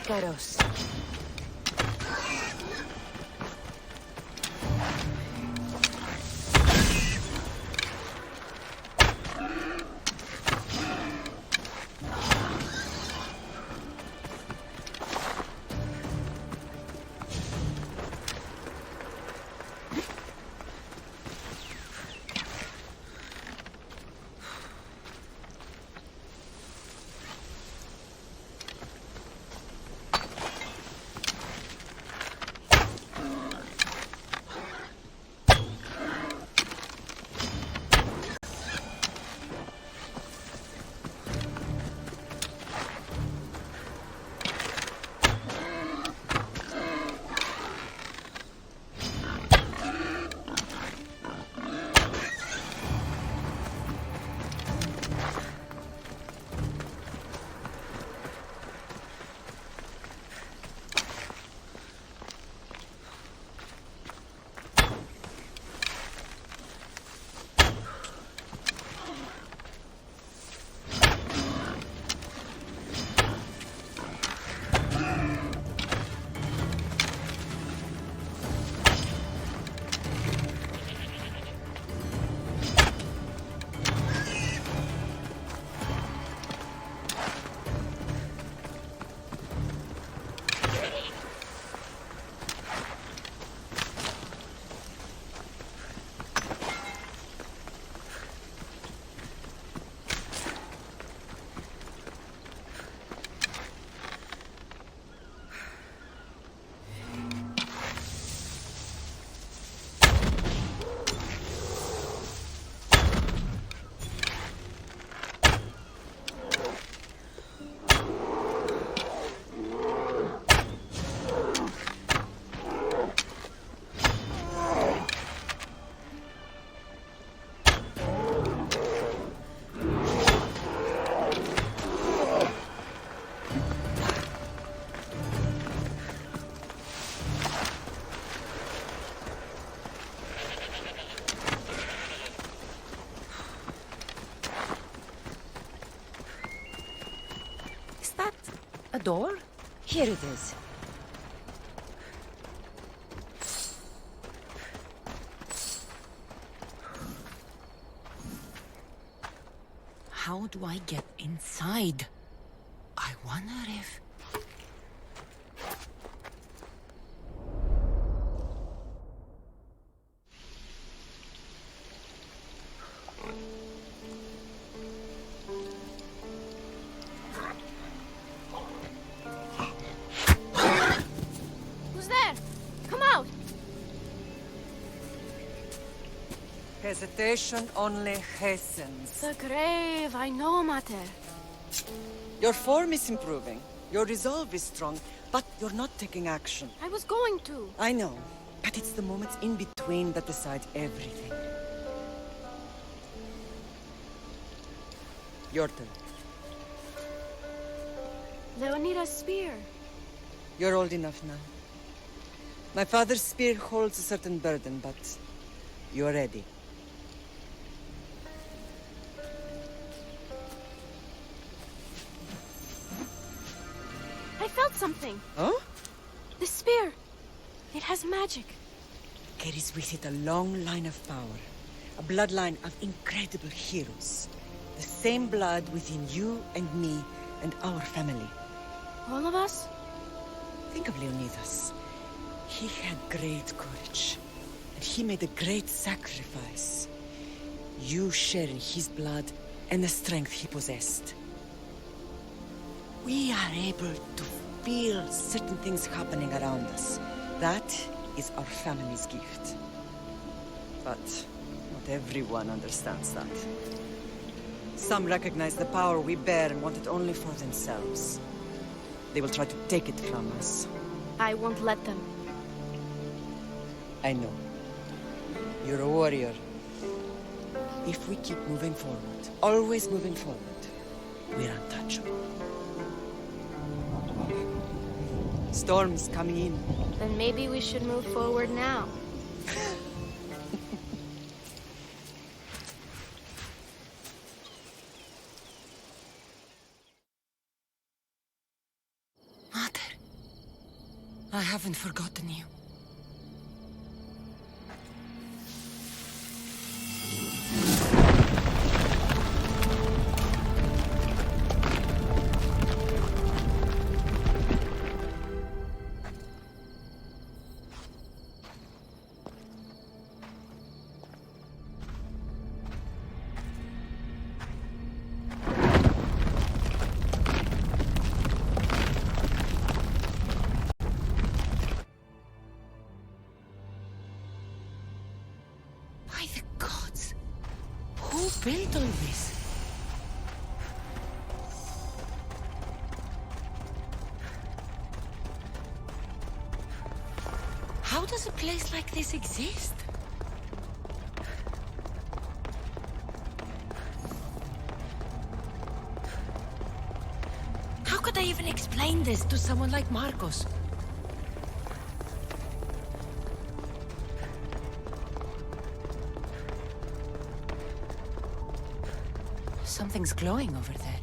Icaros. A door? Here it is. How do I get inside? I wonder if... Hesitation only hastens. The grave, I know, Mater. Your form is improving. Your resolve is strong, but you're not taking action. I was going to. I know, but it's the moments in between that decide everything. Your turn. Leonida's spear. You're old enough now. My father's spear holds a certain burden, but you're ready. I felt something. Oh? The spear. It has magic. Carries with it a long line of power. A bloodline of incredible heroes. The same blood within you and me and our family. All of us? Think of Leonidas. He had great courage. And he made a great sacrifice. You share in his blood and the strength he possessed. We are able to feel certain things happening around us. That is our family's gift. But not everyone understands that. Some recognize the power we bear and want it only for themselves. They will try to take it from us. I won't let them. I know. You're a warrior. If we keep moving forward, always moving forward, we're untouchable. Storm's coming in. Then maybe we should move forward now. Mater, I haven't forgotten you. By the gods! Who built all this? How does a place like this exist? How could I even explain this to someone like Marcos? Something's glowing over there.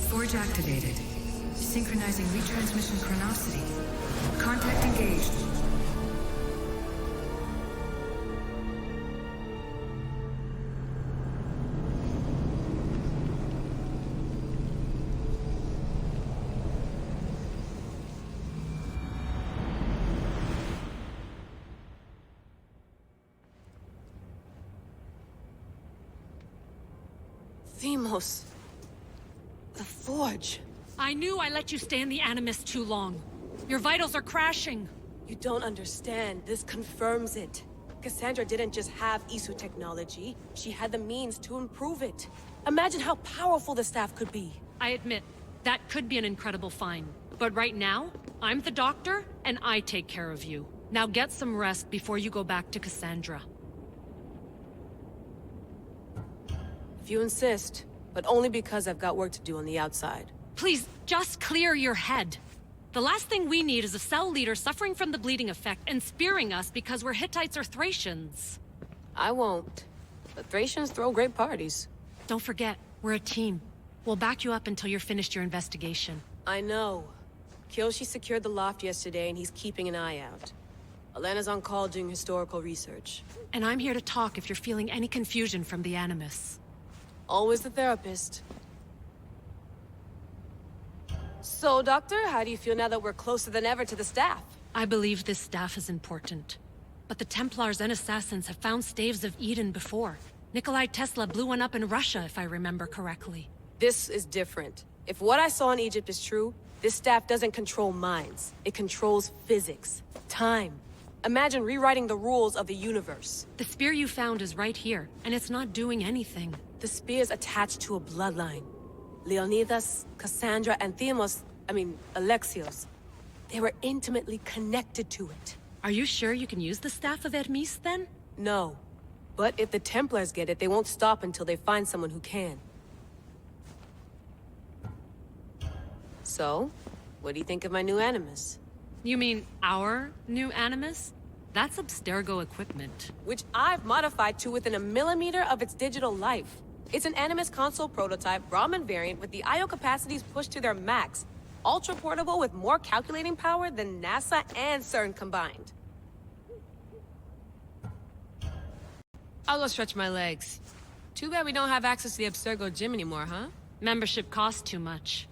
Forge activated. Synchronizing retransmission chronicity. Contact engaged. Themos. The Forge. I knew I let you stay in the Animus too long. Your vitals are crashing. You don't understand. This confirms it. Cassandra didn't just have Isu technology. She had the means to improve it. Imagine how powerful the staff could be. I admit, that could be an incredible find. But right now, I'm the doctor, and I take care of you. Now get some rest before you go back to Cassandra. If you insist, but only because I've got work to do on the outside. Please, just clear your head. The last thing we need is a cell leader suffering from the bleeding effect and spearing us because we're Hittites or Thracians. I won't. But Thracians throw great parties. Don't forget, we're a team. We'll back you up until you're finished your investigation. I know. Kyoshi secured the loft yesterday and he's keeping an eye out. Elena's on call doing historical research. And I'm here to talk if you're feeling any confusion from the Animus. Always the therapist. So, Doctor, how do you feel now that we're closer than ever to the staff? I believe this staff is important. But the Templars and Assassins have found staves of Eden before. Nikolai Tesla blew one up in Russia, if I remember correctly. This is different. If what I saw in Egypt is true, this staff doesn't control minds. It controls physics, time. Imagine rewriting the rules of the universe. The spear you found is right here, and it's not doing anything. The spear's attached to a bloodline. Leonidas, Cassandra, and Alexios. They were intimately connected to it. Are you sure you can use the Staff of Hermes, then? No. But if the Templars get it, they won't stop until they find someone who can. So, what do you think of my new Animus? You mean our new Animus? That's Abstergo equipment. Which I've modified to within a millimeter of its digital life. It's an Animus console prototype, Raman variant, with the I/O capacities pushed to their max. Ultra portable with more calculating power than NASA and CERN combined. I'll go stretch my legs. Too bad we don't have access to the Abstergo gym anymore, huh? Membership costs too much.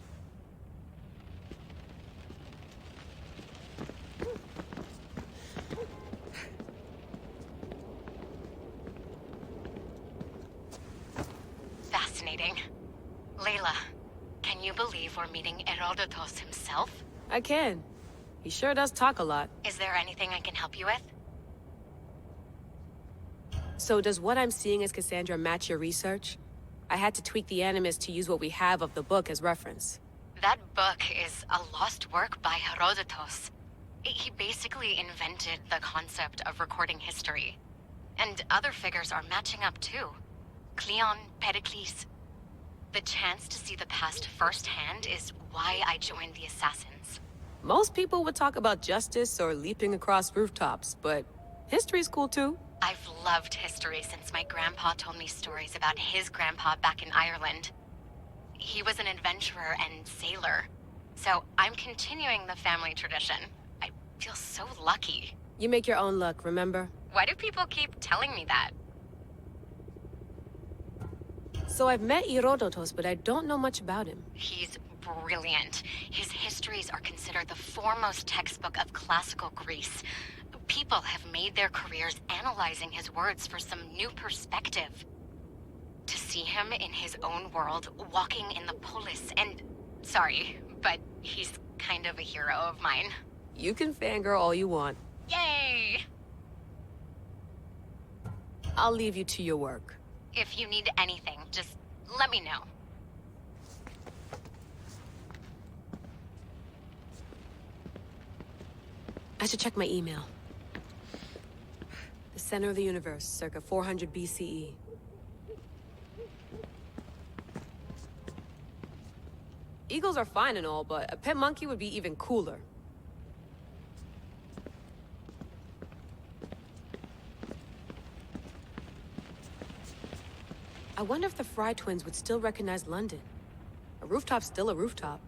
Fascinating. Layla, can you believe we're meeting Herodotus himself? I can. He sure does talk a lot. Is there anything I can help you with? So does what I'm seeing as Cassandra match your research? I had to tweak the Animus to use what we have of the book as reference. That book is a lost work by Herodotus. He basically invented the concept of recording history. And other figures are matching up too. Cleon, Pericles. The chance to see the past firsthand is why I joined the Assassins. Most people would talk about justice or leaping across rooftops, but history's cool too. I've loved history since my grandpa told me stories about his grandpa back in Ireland. He was an adventurer and sailor, so I'm continuing the family tradition. I feel so lucky. You make your own luck, remember? Why do people keep telling me that? So I've met Herodotus, but I don't know much about him. He's brilliant. His histories are considered the foremost textbook of classical Greece. People have made their careers analyzing his words for some new perspective. To see him in his own world, walking in the polis, and... Sorry, but he's kind of a hero of mine. You can fangirl all you want. Yay! I'll leave you to your work. If you need anything, just let me know. I should check my email. The center of the universe, circa 400 BCE. Eagles are fine and all, but a pet monkey would be even cooler. I wonder if the Fry twins would still recognize London. A rooftop's still a rooftop.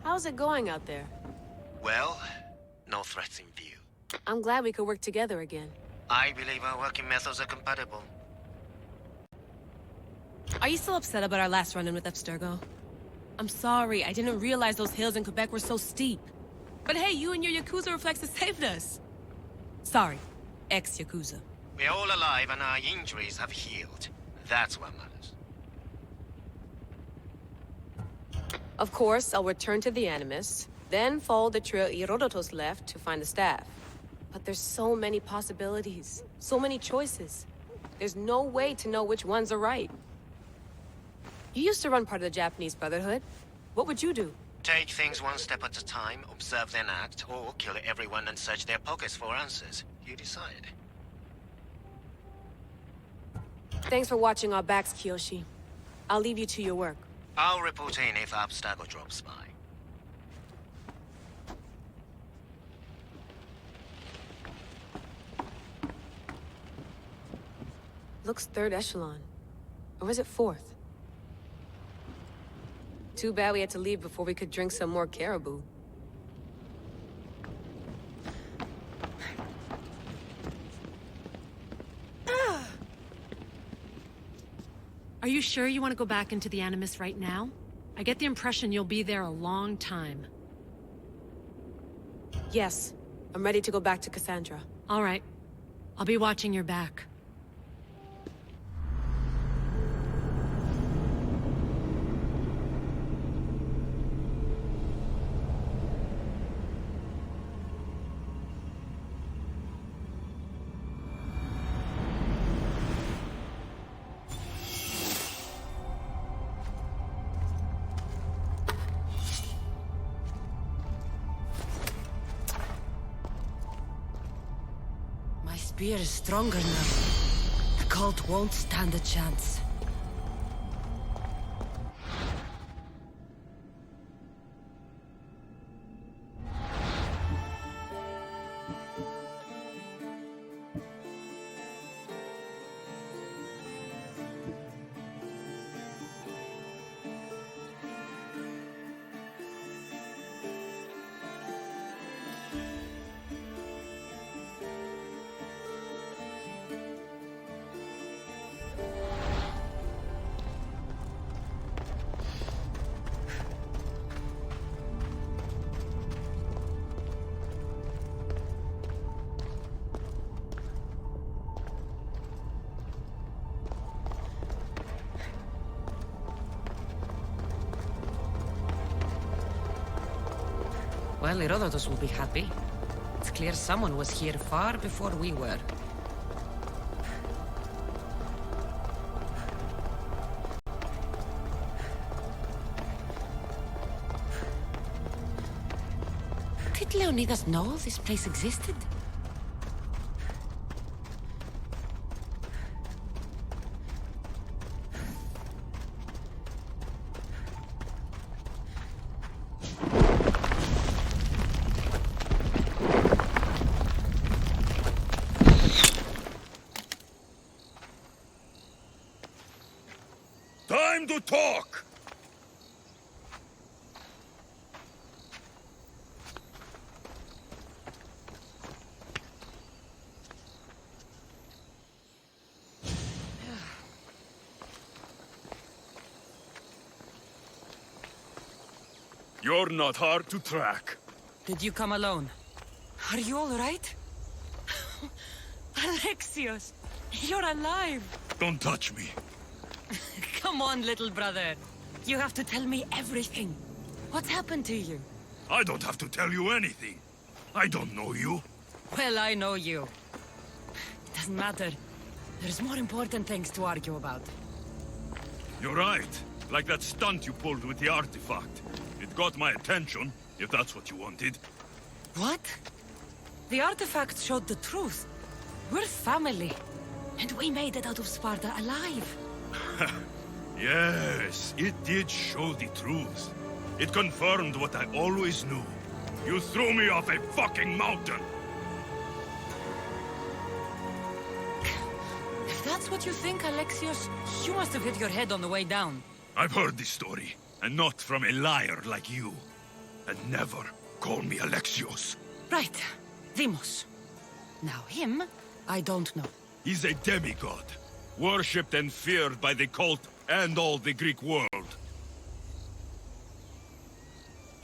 How's it going out there? Well, no threats in view. I'm glad we could work together again. I believe our working methods are compatible. Are you still upset about our last run-in with Abstergo? I'm sorry, I didn't realize those hills in Quebec were so steep. But hey, you and your Yakuza reflexes saved us. Sorry, ex-Yakuza. We're all alive and our injuries have healed. That's what matters. Of course, I'll return to the Animus, then follow the trail Herodotus left to find the staff. But there's so many possibilities, so many choices. There's no way to know which ones are right. You used to run part of the Japanese Brotherhood. What would you do? Take things one step at a time, observe then act, or kill everyone and search their pockets for answers. You decide. Thanks for watching our backs, Kiyoshi. I'll leave you to your work. I'll report in if Abstergo drops by. Looks third echelon. Or is it fourth? Too bad we had to leave before we could drink some more caribou. Are you sure you want to go back into the Animus right now? I get the impression you'll be there a long time. Yes, I'm ready to go back to Cassandra. All right. I'll be watching your back. My spear is stronger now. The cult won't stand a chance. Well, Herodotus will be happy. It's clear someone was here far before we were. Did Leonidas know this place existed? Time to talk! You're not hard to track. Did you come alone? Are you all right? Alexios, you're alive! Don't touch me. Come on, little brother. You have to tell me everything. What's happened to you? I don't have to tell you anything. I don't know you. Well, I know you. It doesn't matter. There's more important things to argue about. You're right. Like that stunt you pulled with the artifact. It got my attention, if that's what you wanted. What? The artifact showed the truth. We're family. And we made it out of Sparta alive. Yes, it did show the truth. It confirmed what I always knew. You threw me off a fucking mountain! If that's what you think, Alexios, you must have hit your head on the way down. I've heard this story, and not from a liar like you. And never call me Alexios. Right. Deimos. Now him, I don't know. He's a demigod, worshipped and feared by the cult and all the Greek world.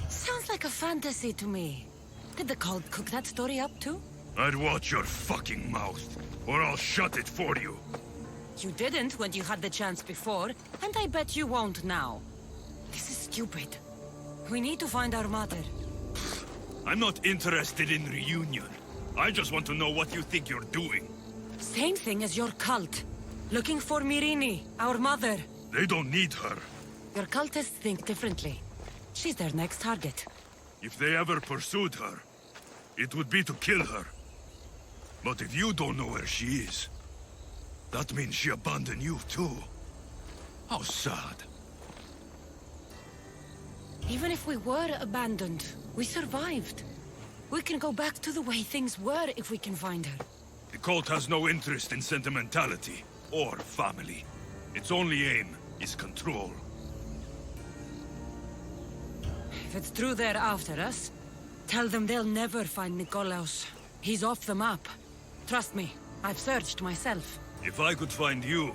Sounds like a fantasy to me. Did the cult cook that story up too? I'd watch your fucking mouth, or I'll shut it for you. You didn't when you had the chance before, and I bet you won't now. This is stupid. We need to find our mother. I'm not interested in reunion. I just want to know what you think you're doing. Same thing as your cult. Looking for Myrrine, our mother. They don't need her. Your cultists think differently. She's their next target. If they ever pursued her, it would be to kill her. But if you don't know where she is, that means she abandoned you too. How sad. Even if we were abandoned, we survived. We can go back to the way things were if we can find her. The cult has no interest in sentimentality or family. Its only aim is control. If it's true they're after us, tell them they'll never find Nikolaos. He's off the map. Trust me, I've searched myself. If I could find you,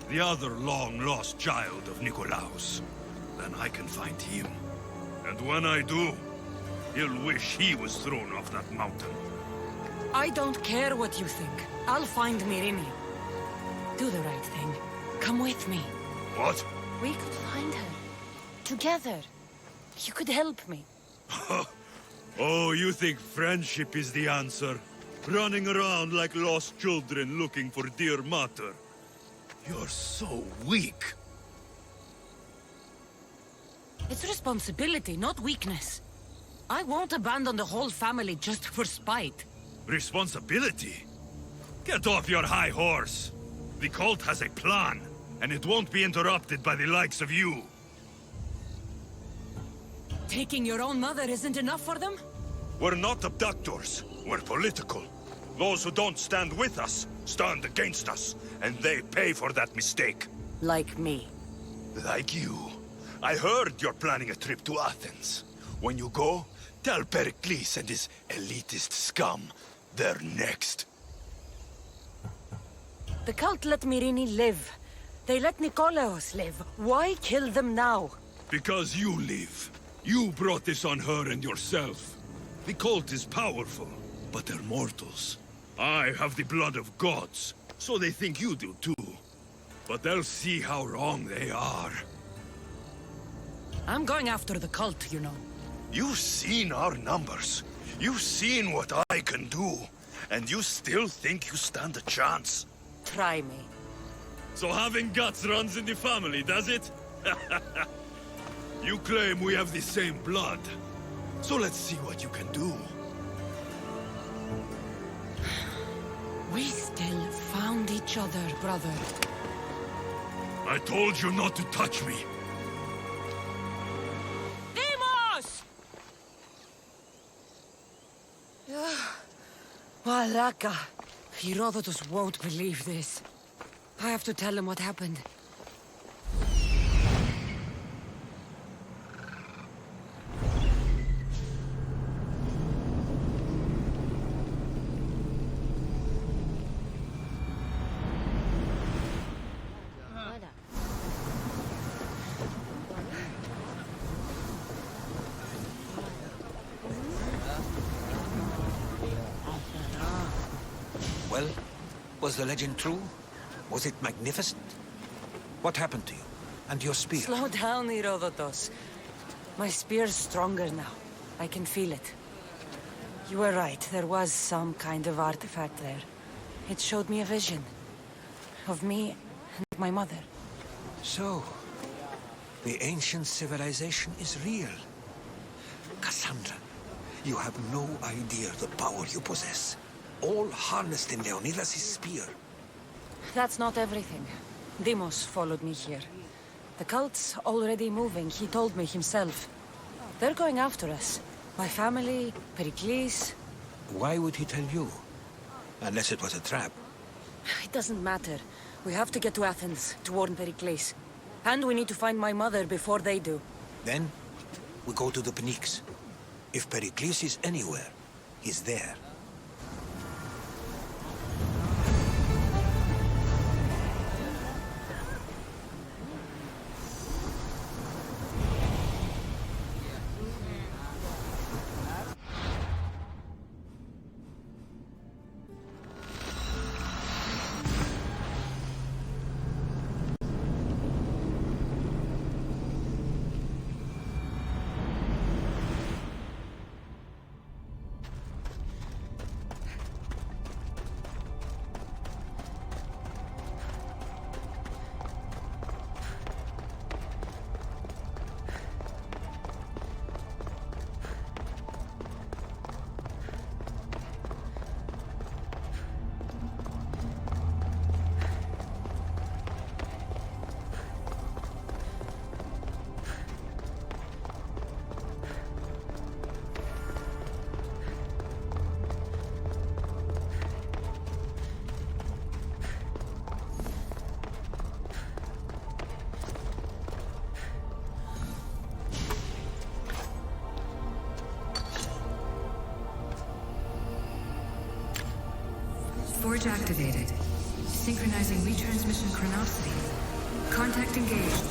the other long-lost child of Nikolaos, then I can find him. And when I do, he'll wish he was thrown off that mountain. I don't care what you think. I'll find Myrrine. Do the right thing. Come with me. What? We could find her. Together. You could help me. Oh, you think friendship is the answer? Running around like lost children looking for dear mater. You're so weak. It's responsibility, not weakness. I won't abandon the whole family just for spite. Responsibility? Get off your high horse. The cult has a plan, and it won't be interrupted by the likes of you. Taking your own mother isn't enough for them? We're not abductors. We're political. Those who don't stand with us, stand against us, and they pay for that mistake. Like me. Like you. I heard you're planning a trip to Athens. When you go, tell Pericles and his elitist scum they're next. The cult let Myrrine live. They let Nikolaos live. Why kill them now? Because you live. You brought this on her and yourself. The cult is powerful, but they're mortals. I have the blood of gods, so they think you do too. But they'll see how wrong they are. I'm going after the cult, you know. You've seen our numbers. You've seen what I can do, and you still think you stand a chance? Try me. So having guts runs in the family, does it? You claim we have the same blood. So let's see what you can do. We still found each other, brother. I told you not to touch me. Demos! Malaka. Herodotus won't believe this. I have to tell him what happened. Well, was the legend true? Was it magnificent? What happened to you? And your spear? Slow down, Herodotus. My spear's stronger now. I can feel it. You were right. There was some kind of artifact there. It showed me a vision. Of me and my mother. So, the ancient civilization is real. Cassandra, you have no idea the power you possess. All harnessed in Leonidas' spear. That's not everything. Demos followed me here. The cult's already moving, he told me himself. They're going after us. My family, Pericles. Why would he tell you? Unless it was a trap. It doesn't matter. We have to get to Athens, to warn Pericles. And we need to find my mother before they do. Then, we go to the Pnyx. If Pericles is anywhere, he's there. Forge activated. Synchronizing retransmission chronicity. Contact engaged.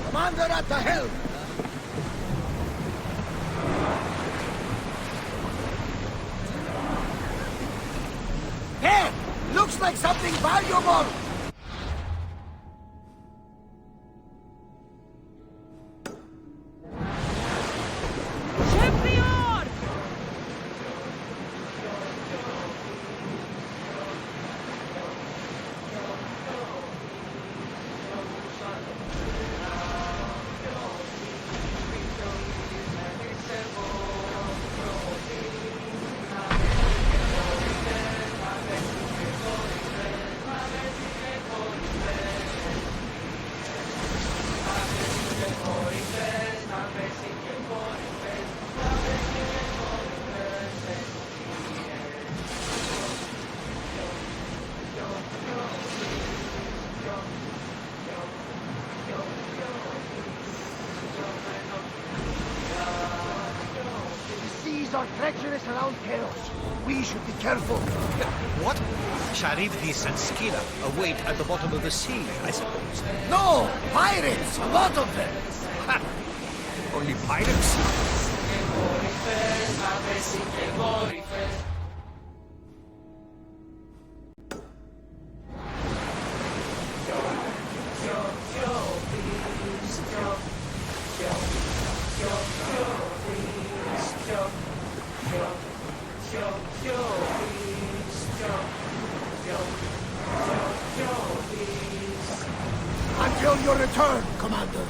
Commander at the helm! Hey! Looks like something valuable! are treacherous around chaos. We should be careful. What? Charybdis and Scylla await at the bottom of the sea, I suppose. No! Pirates! A lot of them! Ha! Only pirates? Until your return, Commander.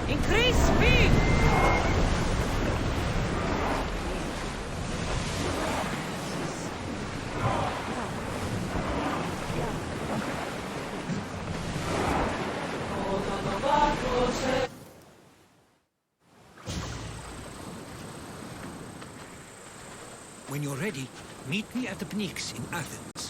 Increase speed! When you're ready, meet me at the Pnyx in Athens.